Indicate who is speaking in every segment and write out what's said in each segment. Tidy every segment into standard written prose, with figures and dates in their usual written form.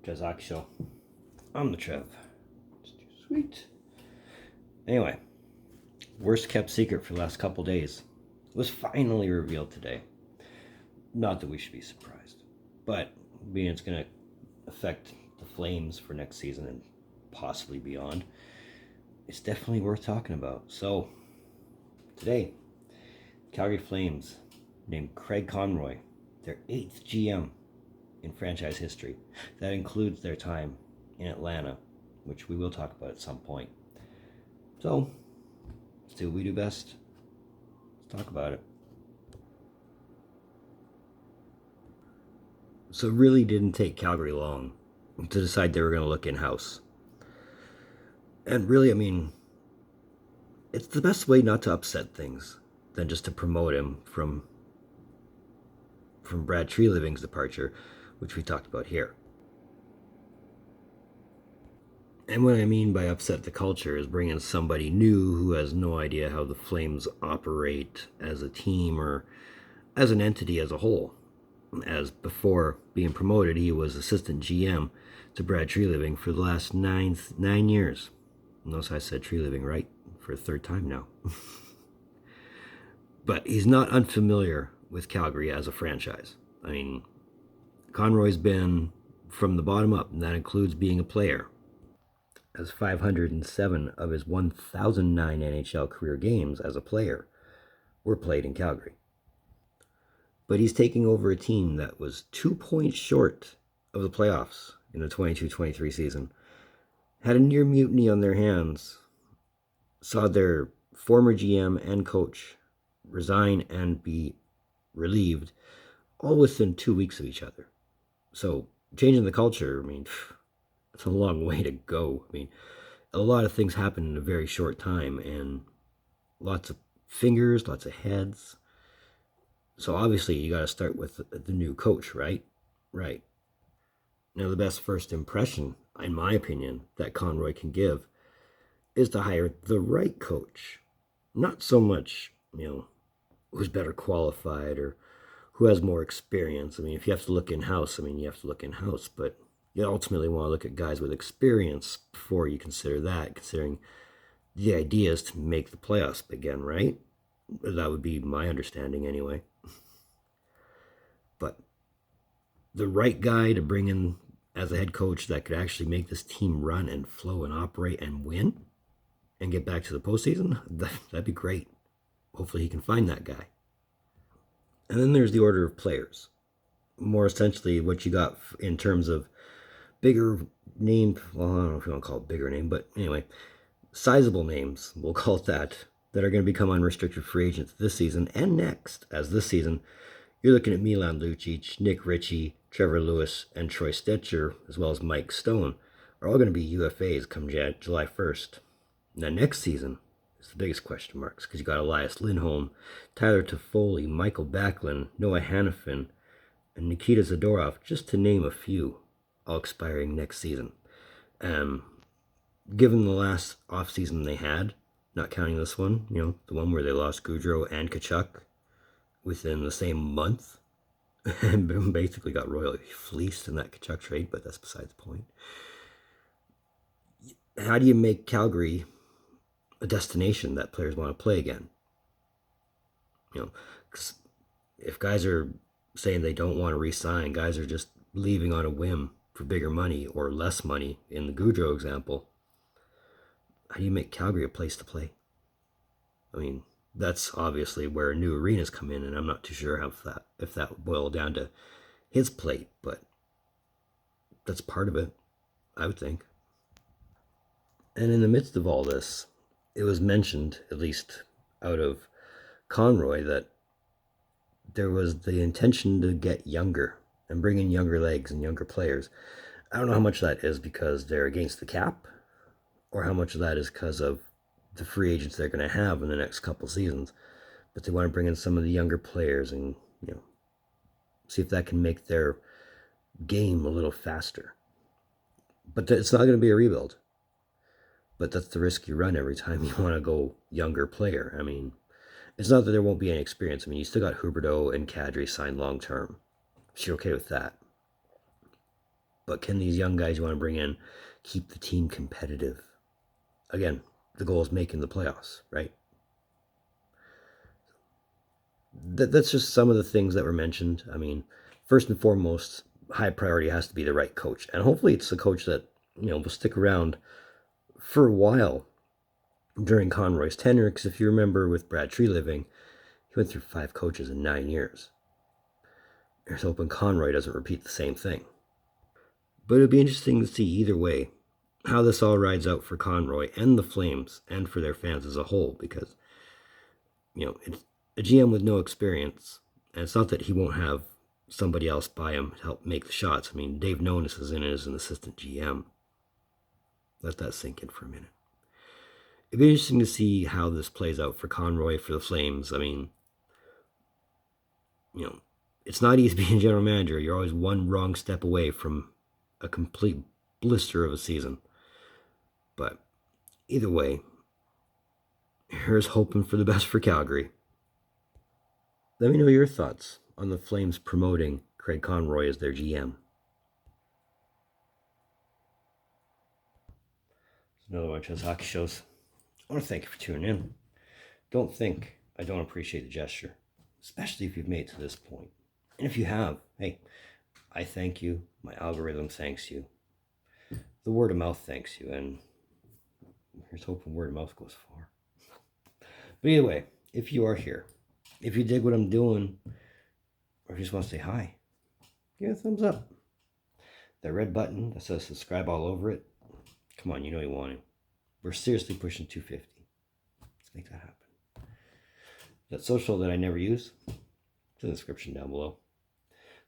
Speaker 1: Kazakh show. I'm the Trev. Sweet. Anyway, worst kept secret for the last couple days was finally revealed today. Not that we should be surprised, but being it's going to affect the Flames for next season and possibly beyond, it's definitely worth talking about. So, today, Calgary Flames named Craig Conroy their 8th GM in franchise history. That includes their time in Atlanta, which we will talk about at some point. So, let's do what we do best. Let's talk about it. So it really didn't take Calgary long to decide they were going to look in-house. And really, I mean, it's the best way not to upset things than just to promote him from Brad Treliving's departure, which we talked about here. And what I mean by upset the culture is bringing somebody new who has no idea how the Flames operate as a team or as an entity as a whole. As before being promoted, he was assistant GM to Brad Treliving for the last 9 years. Notice I said Treliving right for a third time now. But he's not unfamiliar with Calgary as a franchise. I mean, Conroy's been from the bottom up, and that includes being a player, as 507 of his 1,009 NHL career games as a player were played in Calgary. But he's taking over a team that was 2 points short of the playoffs in the 22-23 season, had a near mutiny on their hands, saw their former GM and coach resign and be relieved all within 2 weeks of each other. So changing the culture, I mean, it's a long way to go. I mean, a lot of things happen in a very short time, and lots of fingers, lots of heads. So obviously you got to start with the new coach, right? Right. Now the best first impression, in my opinion, that Conroy can give is to hire the right coach. Not so much, who's better qualified or who has more experience. I mean, if you have to look in-house, you have to look in-house, but you ultimately want to look at guys with experience before you consider that, considering the idea is to make the playoffs again, right? That would be my understanding anyway. But the right guy to bring in as a head coach that could actually make this team run and flow and operate and win and get back to the postseason, that'd be great. Hopefully he can find that guy. And then there's the order of players. More essentially what you got in terms of bigger name, well, I don't know if you want to call it bigger name, but anyway, sizable names, we'll call it that are going to become unrestricted free agents this season and next. As this season, you're looking at Milan Lucic, Nick Ritchie, Trevor Lewis, and Troy Stecher, as well as Mike Stone, are all going to be UFAs come July 1st. Now next season is the biggest question marks, because you got Elias Lindholm, Tyler Toffoli, Michael Backlund, Noah Hannafin, and Nikita Zadorov, just to name a few, all expiring next season. Given the last offseason they had, not counting this one, the one where they lost Goudreau and Tkachuk within the same month, and basically got royally fleeced in that Tkachuk trade, but that's beside the point. How do you make Calgary a destination that players want to play again? Because if guys are saying they don't want to re-sign, guys are just leaving on a whim for bigger money or less money, in the Goudreau example, how do you make Calgary a place to play? I mean, that's obviously where new arenas come in, and I'm not too sure if that would boil down to his plate, but that's part of it, I would think. And in the midst of all this, it was mentioned, at least out of Conroy, that there was the intention to get younger and bring in younger legs and younger players. I don't know how much that is because they're against the cap, or how much of that is because of the free agents they're going to have in the next couple seasons. But they want to bring in some of the younger players and, see if that can make their game a little faster. But it's not going to be a rebuild. But that's the risk you run every time you want to go younger player. I mean, it's not that there won't be any experience. I mean, you still got Huberdeau and Kadri signed long-term. So you're okay with that. But can these young guys you want to bring in keep the team competitive? Again, the goal is making the playoffs, right? That's just some of the things that were mentioned. I mean, first and foremost, high priority has to be the right coach. And hopefully it's the coach that, will stick around for a while during Conroy's tenure. Because if you remember with Brad Treliving, he went through 5 coaches in 9 years. Here's hoping Conroy doesn't repeat the same thing. But it'd be interesting to see either way how this all rides out for Conroy and the Flames and for their fans as a whole, because, it's a GM with no experience, and it's not that he won't have somebody else by him to help make the shots. I mean, Dave Nonis is in as an assistant GM. Let that sink in for a minute. It'd be interesting to see how this plays out for Conroy, for the Flames. I mean, it's not easy being general manager. You're always one wrong step away from a complete blister of a season. But either way, here's hoping for the best for Calgary. Let me know your thoughts on the Flames promoting Craig Conroy as their GM. Another one of Trev's hockey shows. I want to thank you for tuning in. Don't think I don't appreciate the gesture, especially if you've made it to this point. And if you have, hey, I thank you. My algorithm thanks you. The word of mouth thanks you. And here's hoping word of mouth goes far. But either way, if you are here, if you dig what I'm doing, or if you just want to say hi, give it a thumbs up. That red button that says subscribe all over it, come on, you know you want to. We're seriously pushing 250. Let's make that happen. That social that I never use, it's in the description down below.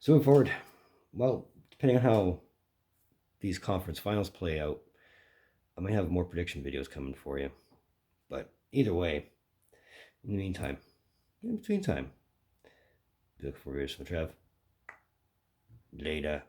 Speaker 1: So moving forward, well, depending on how these conference finals play out, I might have more prediction videos coming for you. But either way, in the meantime, in between time, be looking for videos from Trev. Later.